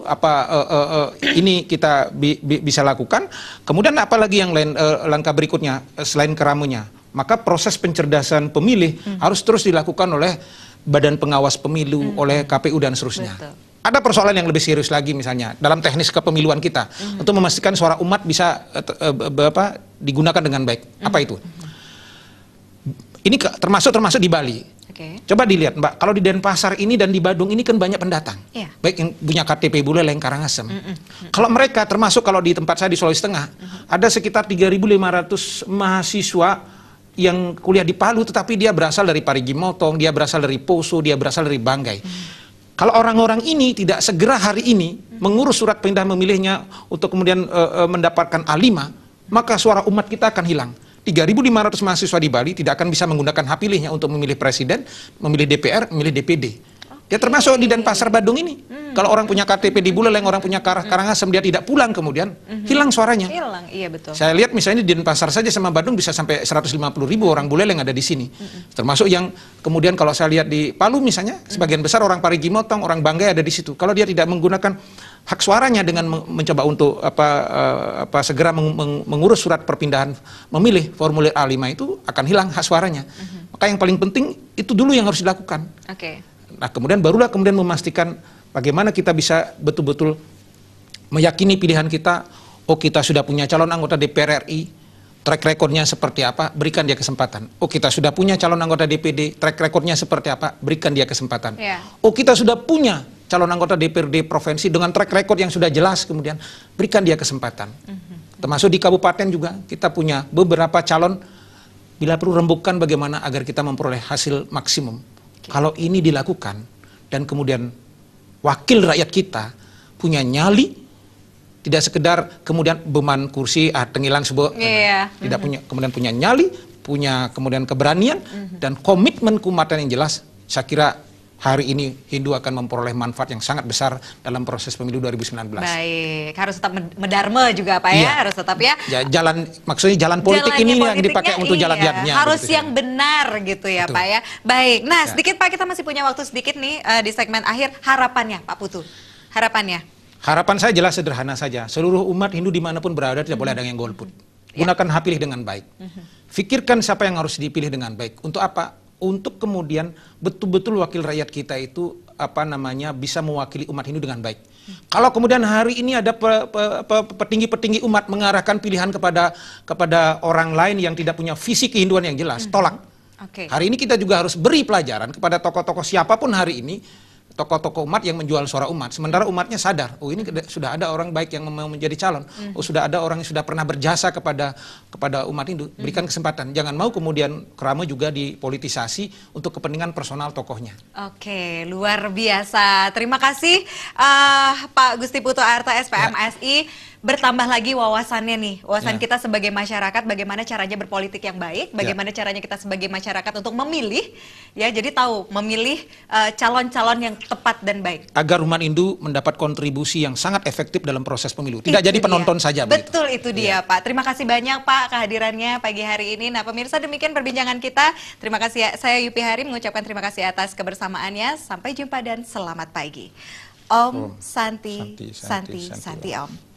ini kita bisa lakukan, kemudian apalagi yang lain langkah berikutnya selain keramunya, maka proses pencerdasan pemilih harus terus dilakukan oleh Badan Pengawas Pemilu, oleh KPU dan seterusnya. Ada persoalan yang lebih serius lagi, misalnya dalam teknis kepemiluan kita untuk memastikan suara umat bisa digunakan dengan baik. Apa itu? Ini termasuk di Bali. Coba dilihat, Mbak, kalau di Denpasar ini dan di Badung ini kan banyak pendatang, baik yang punya KTP Buleleng, Karangasem. Kalau mereka termasuk, kalau di tempat saya di Sulawesi Tengah, ada sekitar 3.500 mahasiswa yang kuliah di Palu, tetapi dia berasal dari Parigi Motong, dia berasal dari Poso, dia berasal dari Banggai. Kalau orang-orang ini tidak segera hari ini mengurus surat pindah memilihnya untuk kemudian mendapatkan A5, maka suara umat kita akan hilang. 3.500 mahasiswa di Bali tidak akan bisa menggunakan hak pilihnya untuk memilih presiden, memilih DPR, memilih DPD. Ya termasuk di Denpasar Badung ini. Kalau orang punya KTP di Buleleng, orang punya Karangasem, dia tidak pulang kemudian, hilang suaranya. Hilang, iya betul. Saya lihat misalnya di Denpasar saja sama Badung bisa sampai 150.000 orang Buleleng ada di sini. Termasuk yang kemudian kalau saya lihat di Palu misalnya, sebagian besar orang Parigi Motong, orang Banggai ada di situ. Kalau dia tidak menggunakan hak suaranya dengan mencoba untuk segera mengurus surat perpindahan memilih formulir A5 itu, akan hilang hak suaranya. Maka yang paling penting itu dulu yang harus dilakukan. Nah, barulah kemudian memastikan bagaimana kita bisa betul-betul meyakini pilihan kita. Oh, kita sudah punya calon anggota DPR RI, track recordnya seperti apa, berikan dia kesempatan. Oh, kita sudah punya calon anggota DPD, track recordnya seperti apa, berikan dia kesempatan. Oh, kita sudah punya calon anggota DPRD provinsi dengan track record yang sudah jelas, kemudian berikan dia kesempatan. Termasuk di kabupaten juga kita punya beberapa calon, bila perlu rembukan bagaimana agar kita memperoleh hasil maksimum. Kalau ini dilakukan dan kemudian wakil rakyat kita punya nyali, tidak sekedar kemudian beman kursi tengilan sebuah, tidak punya, kemudian punya nyali, punya kemudian keberanian dan komitmen keumatan yang jelas, saya kira hari ini Hindu akan memperoleh manfaat yang sangat besar dalam proses pemilu 2019. Baik, harus tetap medharma juga Pak ya, Iya. harus tetap ya. Maksudnya jalan politik Jalannya ini yang politiknya, dipakai untuk jalan iya, jadinya. harus begitu, yang benar gitu ya Betul. Pak ya. Baik, nah Ya. sedikit Pak, kita masih punya waktu sedikit nih di segmen akhir. Harapannya Pak Putu, harapannya. Harapan saya jelas sederhana saja. Seluruh umat Hindu dimanapun berada tidak boleh ada yang golput. Gunakan hak pilih dengan baik. Fikirkan siapa yang harus dipilih dengan baik. Untuk apa? Untuk kemudian betul-betul wakil rakyat kita itu bisa mewakili umat Hindu dengan baik. Kalau kemudian hari ini ada petinggi-petinggi umat mengarahkan pilihan kepada orang lain yang tidak punya visi kehinduan yang jelas, tolak. Hari ini kita juga harus beri pelajaran kepada tokoh-tokoh siapapun hari ini, tokoh-tokoh umat yang menjual suara umat. Sementara umatnya sadar, oh ini sudah ada orang baik yang mau menjadi calon. Oh sudah ada orang yang sudah pernah berjasa kepada umat Hindu. Berikan kesempatan. Jangan mau kemudian kerama juga dipolitisasi untuk kepentingan personal tokohnya. Oke, luar biasa. Terima kasih Pak Gusti Putu Arta SPMSI. Bertambah lagi wawasannya nih, wawasan kita sebagai masyarakat, bagaimana caranya berpolitik yang baik, bagaimana caranya kita sebagai masyarakat untuk memilih, ya jadi tahu memilih calon-calon yang tepat dan baik. Agar umat Hindu mendapat kontribusi yang sangat efektif dalam proses pemilu, tidak jadi penonton saja. Betul, itu dia Pak. Terima kasih banyak Pak kehadirannya pagi hari ini. Nah pemirsa, demikian perbincangan kita. Terima kasih, saya Yupi Hari mengucapkan terima kasih atas kebersamaannya. Sampai jumpa dan selamat pagi. Om Santi Om.